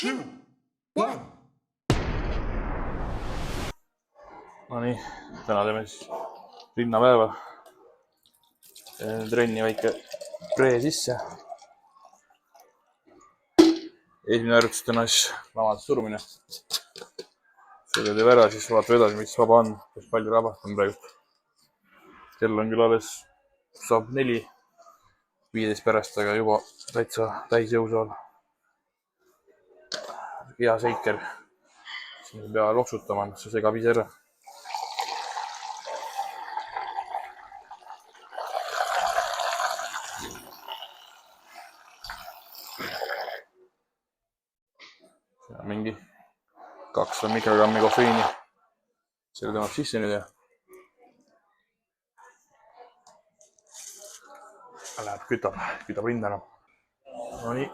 No nii, täna teeme siis linnapäeva. Trenni väike pree sisse. Esimene harjutus täna siis lavadest surumine. Selle teeb ära, siis vaatame edasi, mis vaba on. Kus palju rabast on praegu. Kell on küll alles saab 4, 15 pärast, aga juba täitsa täisjõus olla. Hea seiker. Siin ei pea loksutama, see segab ise ära. Mingi 200 mikrogrammi kofeiini. Selle tõmbab sisse nüüd ja läheb kütab rindana. No nii,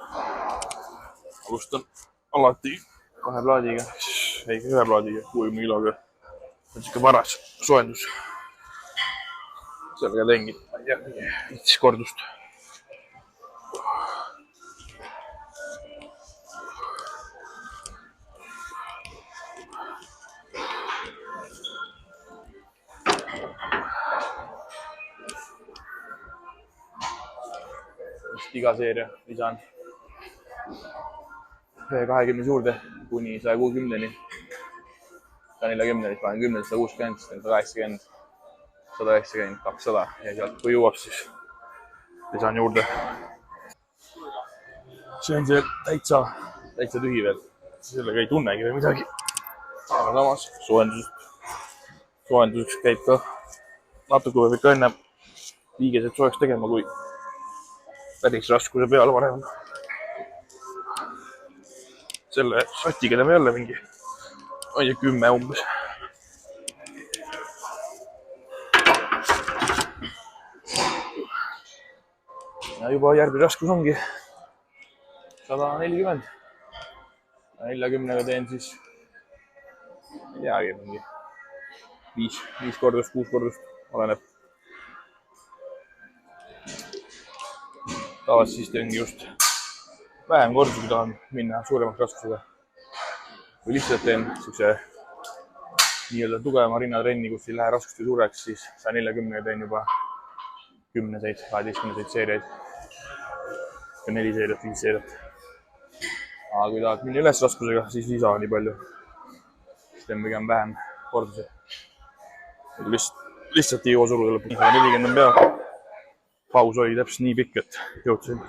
alustan alati 2 plaadiga, ei 1 plaadiga, 60 kiloga. See on siuke varas soojendus. Sellega teengi 5 kordust. Iga seeria lisan 20 juurde kuni 160-ni. 140, panen 10, 160, 180, 190, 200 ja sealt kui jõuab, siis lisan juurde. See on see täitsa tühi veel. Sellega ei tunnegi või midagi. Aga samas soojenduseks käib ka natuke võib ikka enne liigesed soojaks tegema, kui päris raskuse peal varem. Selle sotiga teeme jälle mingi 10 umbes. Ja juba järgmine raskus ongi 140. 40-ga teen siis ei teagi mingi 5 kordust, 6 kordust, oleneb. Tavaliselt siis teengi just vähem kordusi, kui tahan minna suuremaks raskusega. Kui lihtsalt teen siukse nii-öelda tugevama rinnatrenni, kus ei lähe raskusti suureks, siis 140-ga teen juba 10-seid, 12-seid seeriaid. 4 seeriat, 5 seeriat. Aga kui tahad minna üles raskusega, siis ei saa nii palju. Siis teen pigem vähem kordusi. Lihtsalt ei jõua suruda lõpuks. 140 on peal. Paus oli täpselt nii pikk, et jõudsin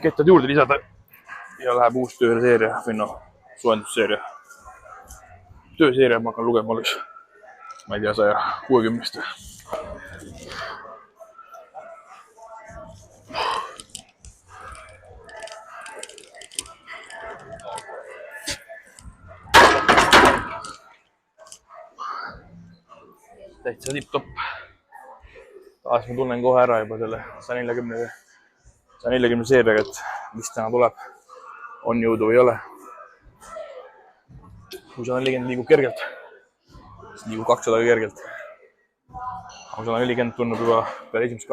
kettad juurde lisada ja läheb uus tööseeria või soojendusseeria. Tööseeria ma hakkan lugema alles, ma ei tea, 160-st. Täitsa tipp-topp. Taas ma tunnen kohe ära juba selle 140 seeriaga, et mis täna tuleb, on jõudu või ei ole. Kui 140 liigub kergelt, siis liigub 200 kergelt. Aga 140 tundub juba peale esimest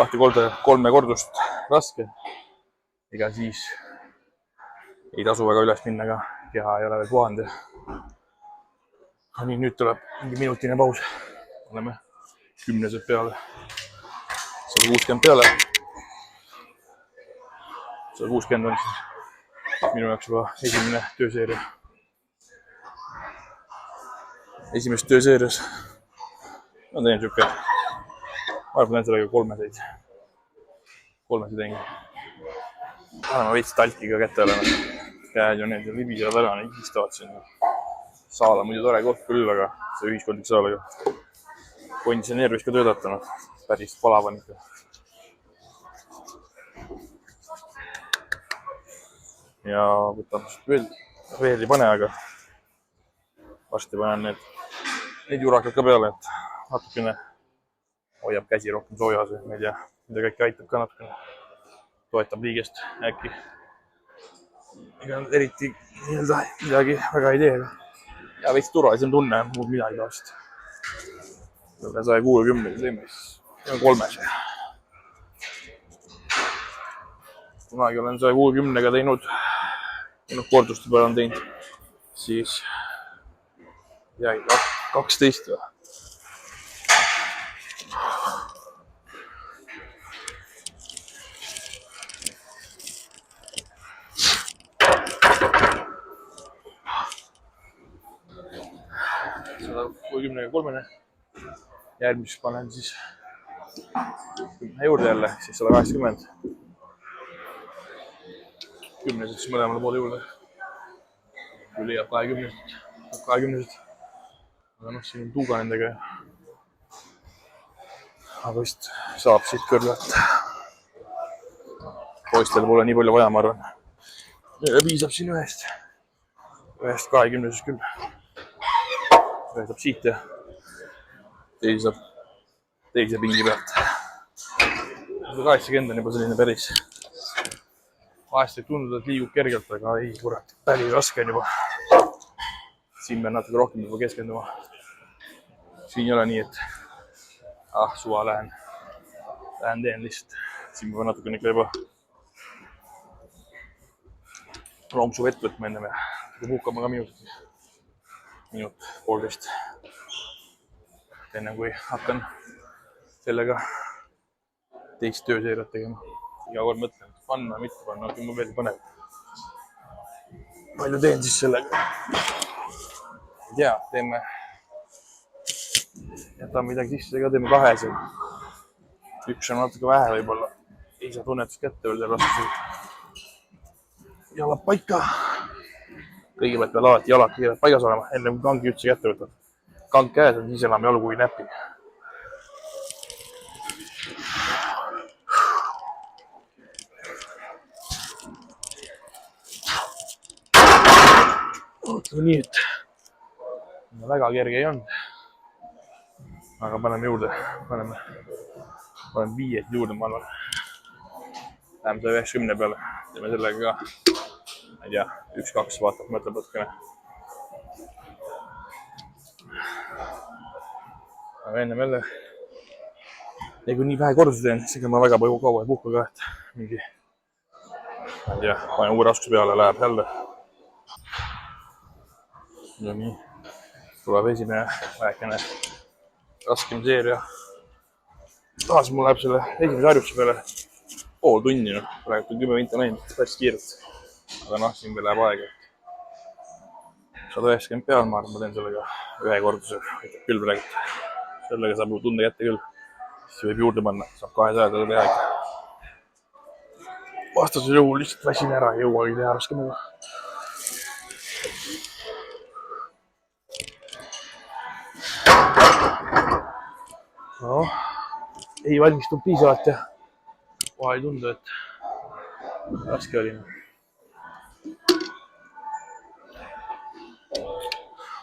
2-3 kordust raske. Ega siis ei tasu väga üles minna, aga keha ei ole veel puhanud. Nii, nüüd tuleb mingi minutine paus. Oleme 10-sed peale. 160 peale. 160 on siis minu jaoks juba esimene tööseeria. Esimest tööseerias ma teen siuke, ma arvan, et sellega 3-seid. 3-seid teengi. Täna ma veits talkiga kätte olen. Käed ju need libisevad ära, need istavad siin. Saal on muidu tore koht küll, aga see ühiskondlik saal, aga konditsioneer võiks ka töötada, päris palav on ikka. Ja võtab veel ei pane, aga varsti panen need jurakad ka peale, et natukene hoiab käsi rohkem soojas ja ma ei tea, mida kõik aitab ka natukene. Toetab liigest äkki. Ega eriti midagi väga ei tee. Ja veits turvalisem tunne, muud midagi taast. 160 teeme siis 3-s. Kunagi olen 160-ga teinud korduste peale on teinud, siis jäi 12 või. Kui 10-3. Järgmiseks panen siis 10 juurde jälle, siis 180. 10-seks mõlemale poole juurde. Kui leiab 20-sed. Aga siin on tuuga nendega. Aga vist saab siit kõrvalt. Poistel pole nii palju vaja, ma arvan. Meile piisab siin ühest 20-sest küll. Ühe saab siit ja teise saab teise pingi pealt. 80 on juba selline päris. Vahest võib tunduda, et liigub kergelt, aga ei, kurat, päris raske on juba. Siin pean natuke rohkem juba keskenduma. Siin ei ole nii, et suva lähen teen lihtsalt. Siin peab natukene juba lonksu vett võtma enne ja puhkama ka minut, poolteist. Enne kui hakkan sellega teist tööseeriat tegema. Iga kord mõtlen, et panna, mitte panna, aga ma veel põnev. Palju teen siis sellega? Ei tea, teeme, jätame midagi sisse ka, teeme 2. Üks on natuke vähe võib-olla. Ei saa tunnetust kätte veel raskuse. Jalad paika. Kõigepealt peal alati jalad kiirelt paigas olema, enne kui kangi üldse kätte võtad. Kang käes on, siis enam jalgu ei näpi. Nii, et väga kerge ei olnud. Aga paneme juurde. Paneme 5 juurde, ma arvan. Läheme 190 peale. Teeme sellega ka. Ma ei tea, 1-2 vaatab, mõtleb natukene. Aga ennem jälle. Ja kui nii vähe kordusi teen, siis ma väga kaua ei puhka ka, et mingi, ma ei tea, panen uue raskuse peale, läheb jälle. Ja nii, tuleb esimene vähekene raskem seeria. Taas mul läheb selle esimese harjutuse peale pool tunni. Praegu on 10 minti läinud, päris kiirelt. Aga siin veel läheb aega. 190 peal, ma arvan, ma teen sellega ühe korduse. Küll praegu. Sellega saab tunde kätte küll. Siis võib juurde panna, saab 200 teha ikka. Vastasel juhul lihtsalt väsin ära, ei jõuagi teha raskemaga. No, ei valmistunud piisavalt ja vahel ei tundu, et raske oli.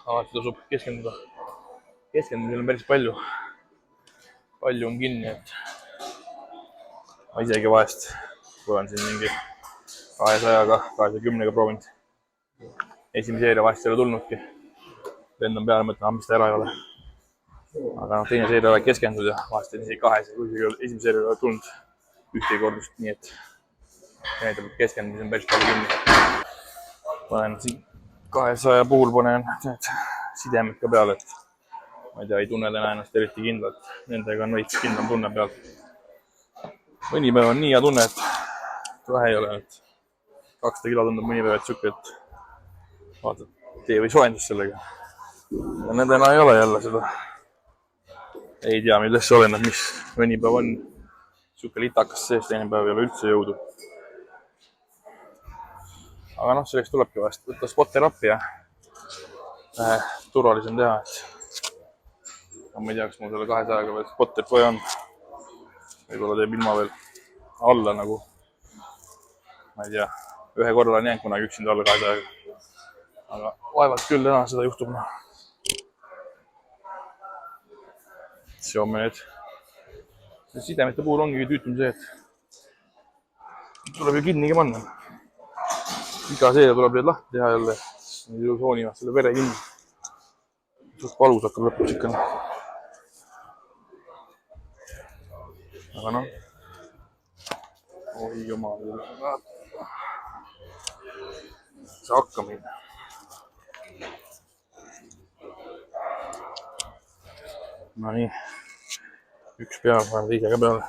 Alati tasub keskenduda. Keskendumisel on päris palju. Palju on kinni, et ma isegi vahest, kui olen siin mingi 200-ga, 210-ga proovinud. Esimese seeria vahest ei ole tulnudki. Lendan peale, mõtlen, mis ta ära ei ole. Aga teine seeria ei ole keskendunud ja vahest on isegi 200, kui esimese seeria ei ole tulnud ühtegi kordust, nii et näitab, et keskendumise on päris palju kinni. Panen siin 200 puhul panen need sidemed ka peale, et ma ei tea, ei tunne täna ennast eriti kindlalt. Nendega on veits kindlam tunne peal. Mõni päev on nii hea tunne, et vähe ei ole. 200 kilo tundub mõni päev, et siuke, et vaatad, tee või soojendus sellega. Ja nendena ei ole jälle seda. Ei tea, millest see oleneb, mis mõni päev on. Siuke litakas sees, teine päev ei ole üldse jõudu. Aga selleks tulebki vahest võtta spotter appi ja turvalisem teha, et ma ei tea, kas mul selle 200-ga veel spotterit vaja on. Võib-olla teeb ilma veel alla nagu, ma ei tea, ühe korra olen jäänud kunagi üksinda alla 200-ga. Aga vaevalt küll täna seda juhtub. Seome need. Sidemete puhul ongi tüütum see, et tuleb ju kinnigi panna. Iga seeria tuleb need lahti teha jälle. Soonivad selle vere kinni. Suht valus hakkab lõpuks ikka. Aga noh. Oi jumal. saa hakka minna. No nii, üks peal, ma olen teise ka peale.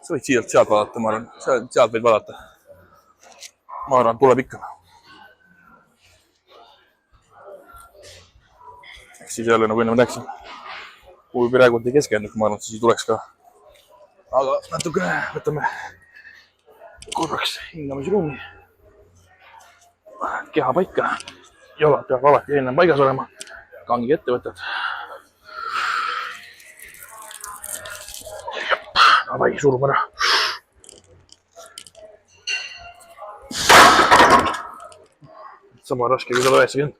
Sa võid siiralt sealt vaadata, ma arvan, sealt võid vaadata. Ma arvan, tuleb ikka. Ehk siis jälle, nagu enne ma rääkisin, kui praegu ei keskendunud, ma arvan, siis tuleks ka. Aga natuke võtame korraks hingamisruumi. Keha paika. Jalad peab alati enne paigas olema. Kangi ette võtad. Davai, surume ära. Sama raske kui 190.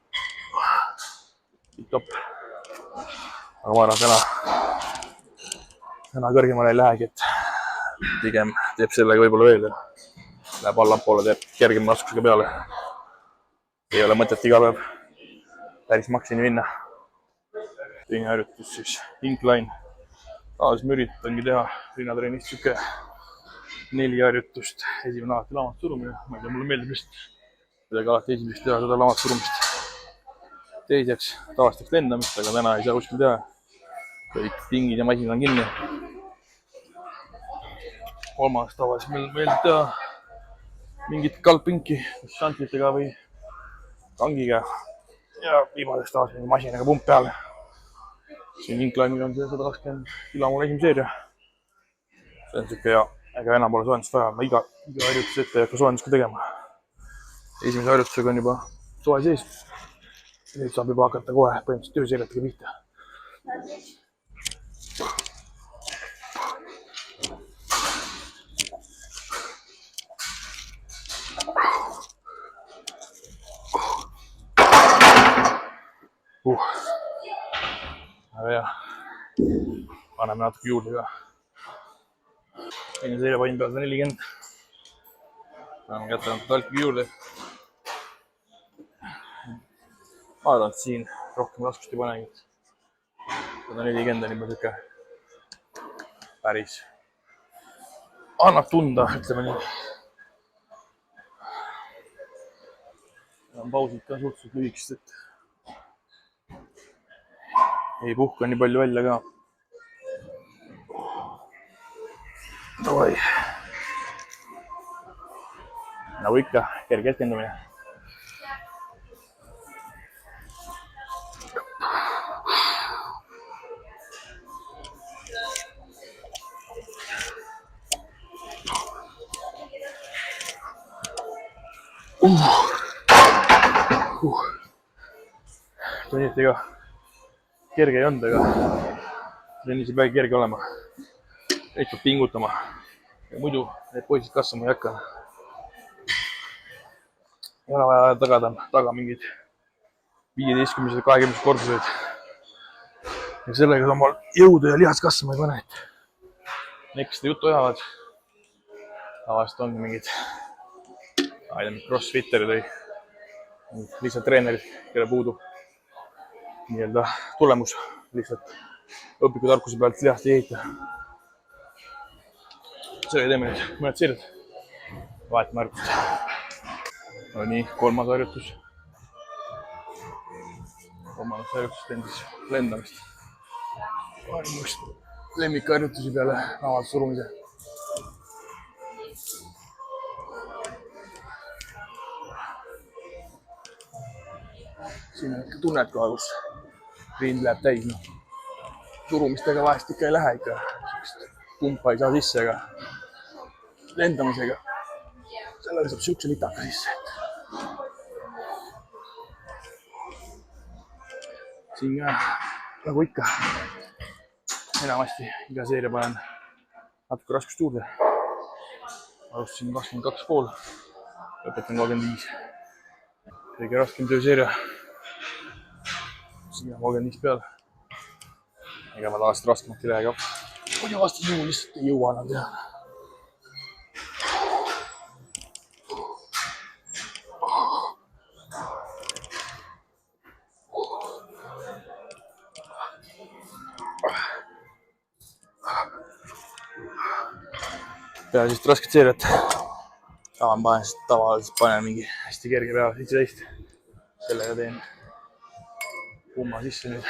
Top. Aga ma arvan, täna kõrgemale ei lähegi, et pigem teeb sellega võib-olla veel. Läheb allapoole, teeb kergem raskusega peale. Ei ole mõtet iga päev päris maksini minna. Teine harjutus siis incline. Taas ma üritangi teha rinnatreenist siuke 4 harjutust. Esimene alati laamast surumine. Ma ei tea, mulle meeldib vist midagi alati esimest teha seda laamast surumist. Teiseks taastaks lendamist, aga täna ei saa kuskil teha. Kõik pingid ja masinad on kinni. Kolmas tavaliselt meil meeldib teha mingit kaldpinki šantitega või kangiga. Ja viimaseks taas masinaga pump peale. Siin incline'il on see 120 kilo mul esimene seeria. See on siuke hea, ega enam pole soojendust vaja. Ma iga harjutus ette ei hakka soojendust ka tegema. Esimese harjutusega on juba soe sees. Nüüd saab juba hakata kohe põhimõtteliselt tööseeriatega pihta. Väga hea. Paneme natuke juurde ka. Teine seeriapain peal 140. Paneme kätte natuke talki juurde. Ma arvan, et siin rohkem raskust ei panegi. 140 on juba siuke päris annab tunda, ütleme nii. Pausid ka suhteliselt lühikesed, et ei puhka nii palju välja ka. Davai. Nagu ikka, kerge keskendumine. Tunniti ka kerge ei olnud, aga trennis ei peagi kerge olema. Neid peab pingutama. Ja muidu need poisid kasvama ei hakka. Ei ole vaja taga mingid 15-20 korduseid. Ja sellega omal jõudu ja lihas kasvama ei pane. Need, kes seda juttu ajavad, tavaliselt ongi mingid crossfitterid või lihtsalt treenerid, kelle puudub nii-öelda tulemus, lihtsalt õpikutarkuse pealt lihast ei ehita. Selle teeme nüüd mõned seeriad. Vahetame harjutust. No nii, kolmas harjutus. Kolmandas harjutus teen siis lendamist. Panen üks lemmikharjutusi peale avalt surumise. Siin on ikka tunned kohe, kus rind läheb täis. Surumistega vahest ikka ei lähe ikka. Pumpa ei saa sisse, aga lendamisega sellele saab siukse litaka sisse. Siin ka, nagu ikka, enamasti iga seeria panen natuke raskust juurde. Alustasin 22,5, lõpetan 35. Kõige raskem tööseeria. Siin on 35 peal. Ega ma tavaliselt raskemalt ei lähe ka. Muidu vast jõu lihtsalt ei jõua enam teha. Peale siis rasket seeriat tavaliselt panen mingi hästi kerge peale, 17. Sellega teen pumma sisse nüüd.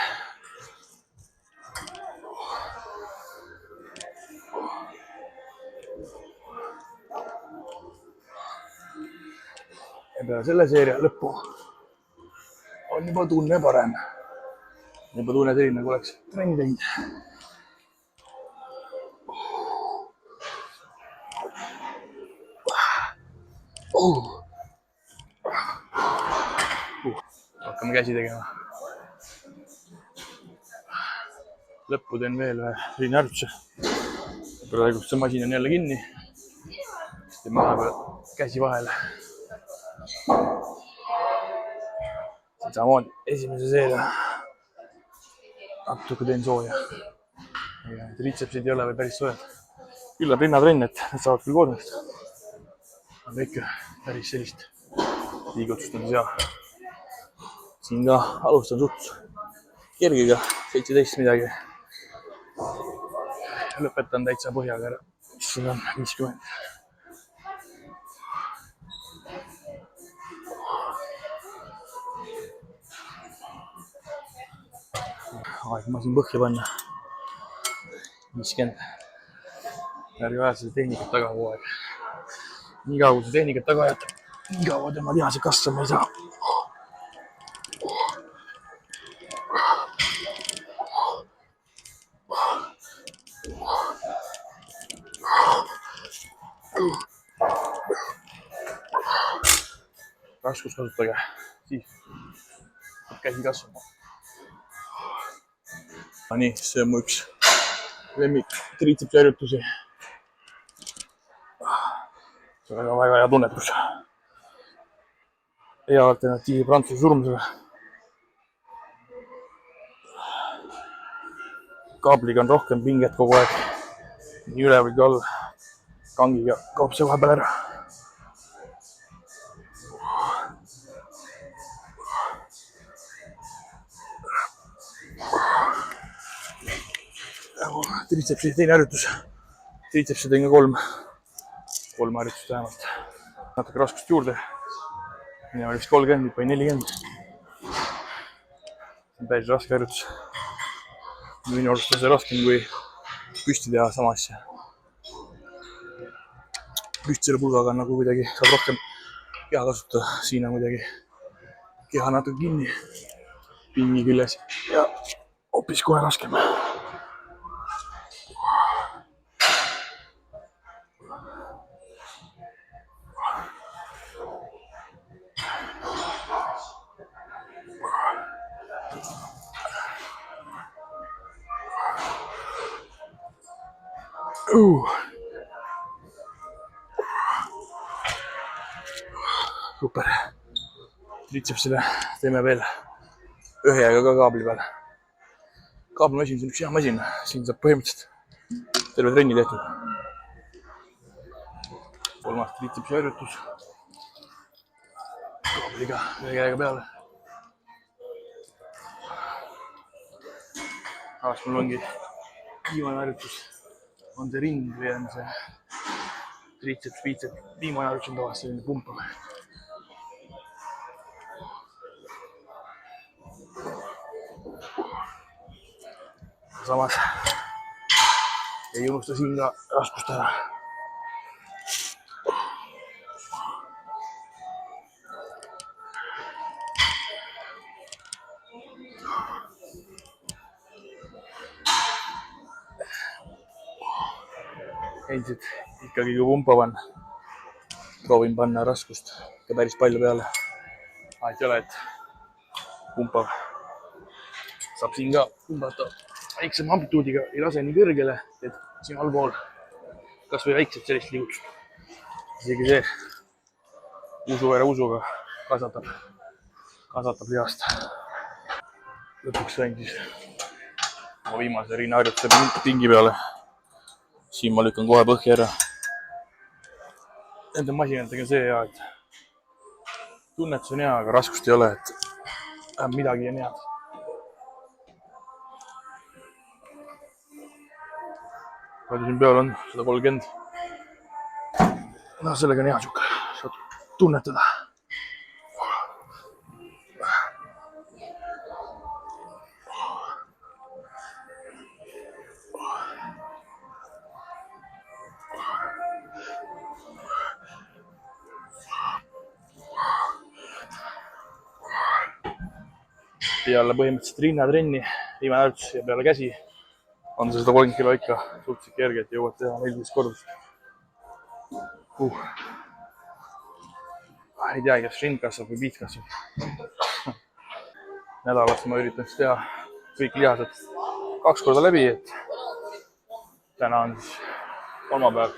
Ja peale selle seeria lõppu on juba tunne parem. Juba tunne selline, nagu oleks trenni teinud. Hakkame käsi tegema. Lõppu teen veel ühe rinnaharjutuse. Praegu see masin on jälle kinni. Siis teeme vahepeal käsi vahele. Samamoodi esimese seeria. Natuke teen sooja. Triitsepsid ei ole või päris soojad. Küll on rinnatrenn, et need saavad küll koormust. Aga ikka päris sellist liigutustades ja siin ka alustan suht kergiga, 17 midagi. Lõpetan täitsa põhjaga ära, mis siin on 50. Aeg ma siin põhja panna. 50. Ärge aja seda tehnikat taga kogu aeg. Nii kaua, kui see tehnikat taga ajate, nii kaua tema lihased kasvama ei saa. Raskus kasutage, siis käsi kasvama. Nii, see on mu üks lemmik triitsepsi harjutusi. See on väga hea tunnetus. Hea alternatiiv prantsuse surmusele. Kaabliga on rohkem pinget kogu aeg. Nii üle või all. Kangiga kaob see vahepeal ära. Triitsepsi teine harjutus. Triitsepsi teen ka kolm harjutust vähemalt. Natuke raskust juurde. Mine oli vist 30, nüüd panin 40. See on päris raske harjutus. Minu arust on see raskem kui püsti teha sama asja. Püstisele pulgaga on nagu kuidagi, saab rohkem keha kasutada. Siin on kuidagi keha natuke kinni pingi küljes ja hoopis kohe raskem. Super. Triitsepsile teeme veel ühega ka kaabli peal. Kaablimasin, see on üks hea masin. Siin saab põhimõtteliselt terve trenni tehtud. Kolmas triitsepsi harjutus. Kaabliga ühe käega peale. Aga mul ongi viimane harjutus. On see ring või on see triitseps, biitseps. Viimane harjutus on tavaliselt selline pumpav. Samas ei unusta siin ka raskust ära. Endiselt ikkagi kui pumpav on. Proovin panna raskust ka päris palju peale. Et ei ole, et pumpav. Saab siin ka pumbata väiksema amplituudiga, ei lase nii kõrgele, et siin allpool kas või väikselt sellist liigutust. Isegi see usuveere usuga kasvatab lihast. Lõpuks sain siis oma viimase rinnaharjutuse pingi peale. Siin ma lükkan kohe põhja ära. Nende masinatega see hea, et tunnetus on hea, aga raskust ei ole, et midagi on head. Palju siin peal on? 130. No sellega on hea siuke. tunnetada. Peale põhimõtteliselt rinnatrenni, viimane harjutus ja peale käsi on see 130 kilo ikka suhteliselt kerge, et jõuad teha 14 kordust. Ei teagi, kas rind kasvab või piit kasvab. Nädalast ma üritan siis teha kõik lihased 2 korda läbi, et täna on siis kolmapäev,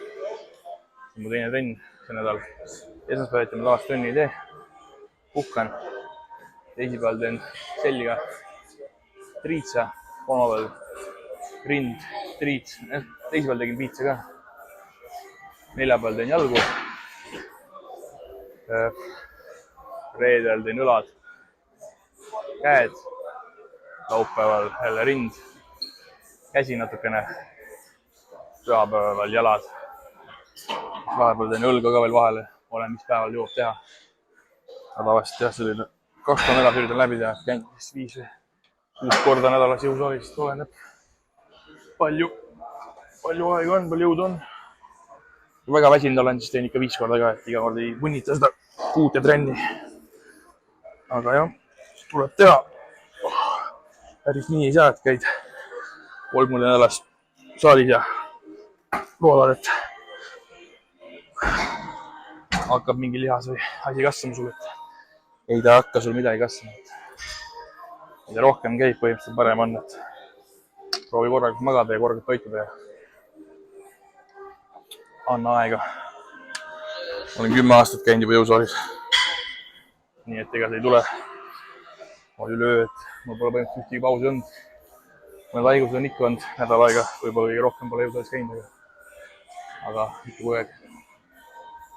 mu teine trenn see nädal. Esmaspäeviti ma tavaliselt trenni ei tee, puhkan. Teisipäeval teen selga, triitsa, kolmapäeval rind, triits, teisipäeval tegin piitsa ka. Neljapäeval teen jalgu. Reedel teen õlad, käed, laupäeval jälle rind, käsi natukene, pühapäeval jalad. Vahepeal teen õlga ka veel vahele, olen mis päeval jõuab teha. Aga tavaliselt jah, selline 2 korda nädalas üritan läbi teha, käin siis 5 korda nädalas jõusaalist, oleneb palju aega on, palju jõudu on. Kui väga väsinud olen, siis teen ikka 5 korda ka, et iga kord ei punnita seda 6 trenni. Aga jah, tuleb teha. Päris nii ei saa, et käid 30 nädalas saalis ja loodad, et hakkab mingi lihas või asi kasvama sul, et ei ta hakka sul midagi kasvama. Mida rohkem käib, põhimõtteliselt parem on, et proovi korralikult magada ja korralikult toituda ja anna aega. Olen 10 aastat käinud juba jõusaalis. Nii et ega see ei tule üleöö, et mul pole põhimõtteliselt ühtegi pausi olnud. Mõned haigused on ikka olnud nädal aega, võib-olla kõige rohkem pole jõusaalis käinud. Aga ikka kogu aeg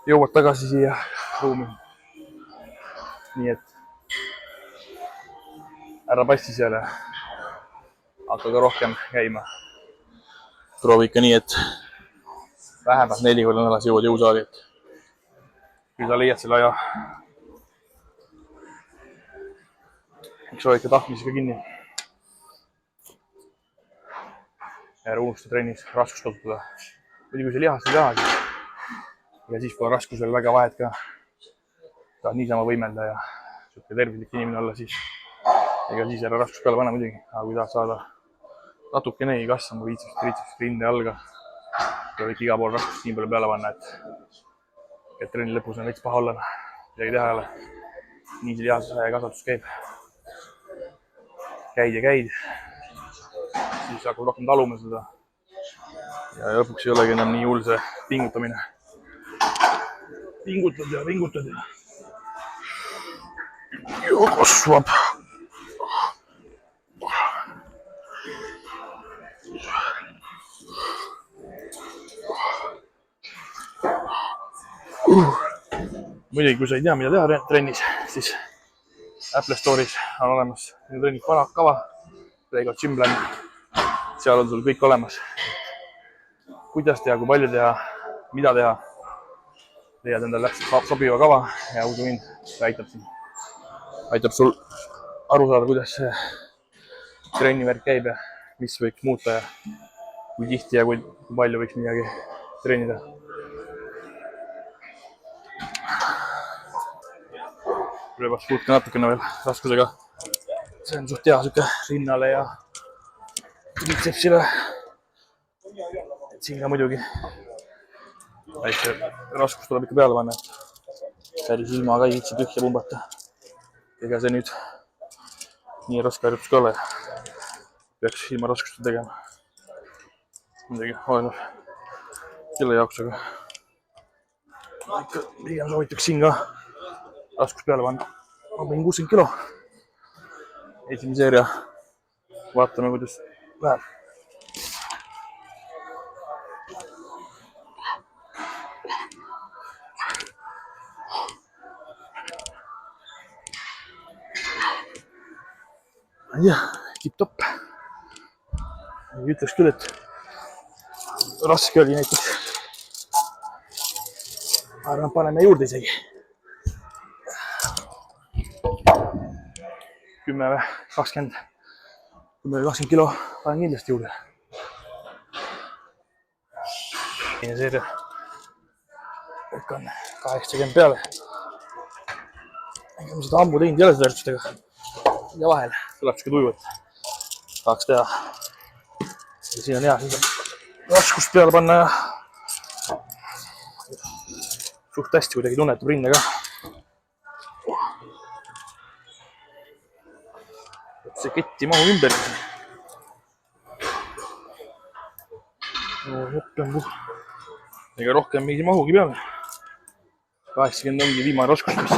jõuad tagasi siia ruumi. Nii et ära passi seal ja hakka ka rohkem käima. Proovi ikka nii, et vähemalt 4 korda nädalas jõuad jõusaali, et kui sa leiad selle aja. Eks ole ikka tahtmisega kinni. Ära unusta trennis raskust kasutada. Kui see lihast ei taha, siis pole raskusel väga vahet ka. Tahad niisama võimelda ja tervislik inimene olla, siis ega siis ära raskust peale panna muidugi. Aga kui tahad saada natukenegi kasvama, viitsaks rinde alga, tuleb ikka iga pool raskust nii palju peale panna, et trenni lõpus on veits paha olla. Midagi teha ei ole. Nii see lihase kasvatus käib. Käid ja käid. Siis hakkab rohkem taluma seda. Ja lõpuks ei olegi enam nii hull see pingutamine. Pingutad ja kasvab. Muidugi, kui sa ei tea, mida teha trennis, siis Apple Store'is on olemas trenni kava, Lego Gym Plan. Seal on sul kõik olemas. Kuidas teha, kui palju teha, mida teha. Leiad endale täpselt sobiva kava ja usu mind, see aitab sul aru saada, kuidas see trennivärk käib ja mis võiks muuta ja kui tihti ja kui palju võiks midagi treenida. Rööbaks puutka natukene veel raskusega. See on suht hea süke rinnale ja triitsepsile. Et siin ka muidugi väike raskus tuleb ikka peale panna, et päris ilma ka ei viitsi tühja pumbata. Ega see nüüd nii raske harjutus ka ole. Peaks ilma raskuste tegema. Muidugi oleneb kelle jaoks, aga ikka pigem soovitaks siin ka raskus peale panna. Ma panin 60 kilo. Esimene seeria. Vaatame, kuidas läheb. Ja, tipp-topp. Ütleks küll, et raske oli näiteks. Arvan, paneme juurde isegi. 10 või 20, 10 või 20 kilo panen kindlasti juurde. Teine seeria. Kõik on 80 peale. Ega ma seda ammu teinud ei ole seda harjutustega. Ja vahel tuleb siuke tuju, et tahaks teha. Ja siin on hea raskust peale panna ja suht hästi kuidagi tunnetab rinne ka. See ketti mahu ümber. Ega rohkem meid ei mahugi peale. 80 ongi viimane raskus, mis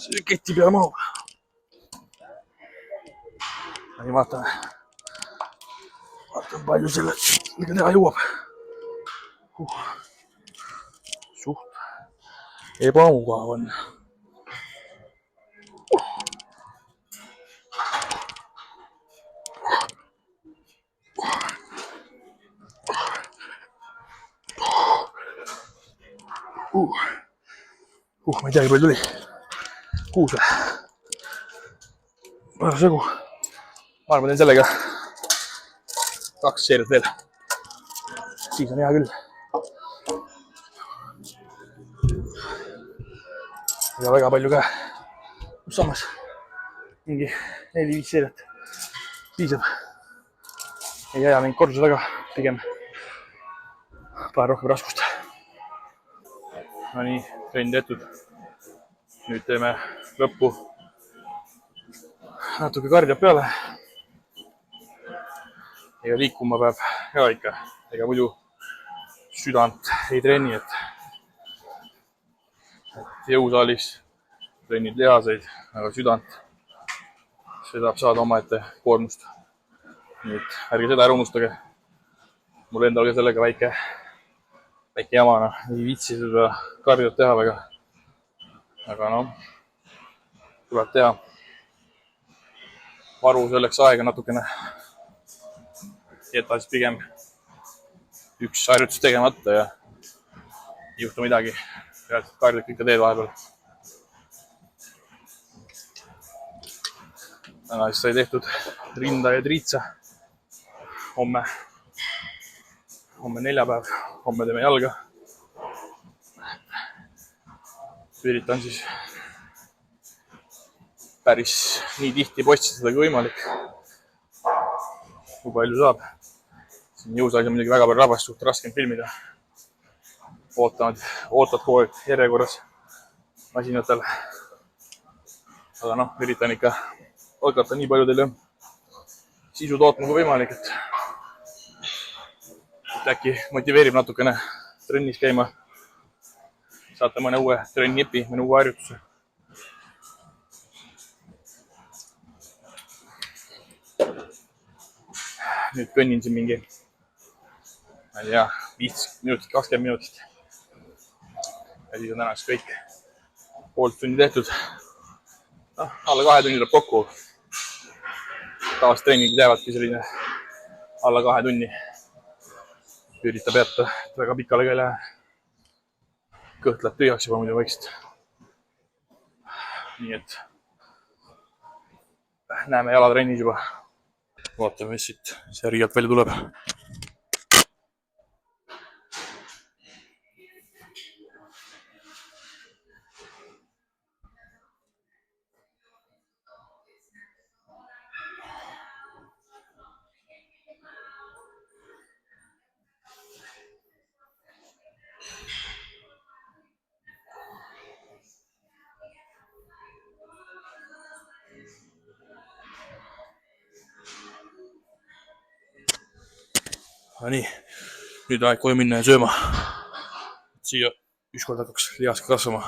siia keti peale mahub. Ja vaatame, palju sellega teha jõuab. Suht ebamugav on. Ma ei teagi, palju tuli. 6 või? Parasjagu. Ma arvan, teen sellega 2 seeriat veel. Siis on hea küll. Ega väga palju ka. Samas mingi 4-5 seeriat piisab. Ei aja mind korduse taga, pigem paar rohkem raskust. No nii, trenn tehtud. Nüüd teeme lõppu natuke kardiot peale. Ega liikuma peab ka ikka. Ega muidu südant ei treeni, et jõusaalis trennid lihaseid, aga südant saab saada omaette koormust. Nii et ärge seda ära unustage. Mul endal ka sellega väike jamana. Ei viitsi seda kardiot teha väga. Aga noh, tuleb teha. Varu selleks aega natukene. Jäta siis pigem üks harjutus tegemata ja ei juhtu midagi. Kardiot ikka teed vahepeal. Täna siis sai tehtud rinda ja triitsa. Homme neljapäev. Homme teeme jalga. Üritan siis päris nii tihti postistada kui võimalik. Kui palju saab. Siin jõusaalis on muidugi väga palju rahvast, suht raskem filmida. Ootad kogu aeg järjekorras masinatel. Aga noh, üritan ikka algata nii palju teile sisu tootma kui võimalik, et äkki motiveerib natukene trennis käima. Saate mõne uue trennipi, mõne uue harjutuse. Nüüd kõnnin siin mingi, ma ei tea, 15 minutit, 20 minutit. Ja siis on tänaks kõik poolt tunni tehtud. Alla 2 tunni tuleb kokku. Tavaliselt treeningid jäävadki selline alla 2 tunni. Üritab jätta, et väga pikale ka ei lähe. Kõht läheb tühjaks juba muidu vaikselt. Nii et näeme jalatrennis juba. Vaatame, mis siit riialt välja tuleb. Nii, nüüd aeg kohe minna ja sööma. Siia ükskord hakkaks lihas kasvama.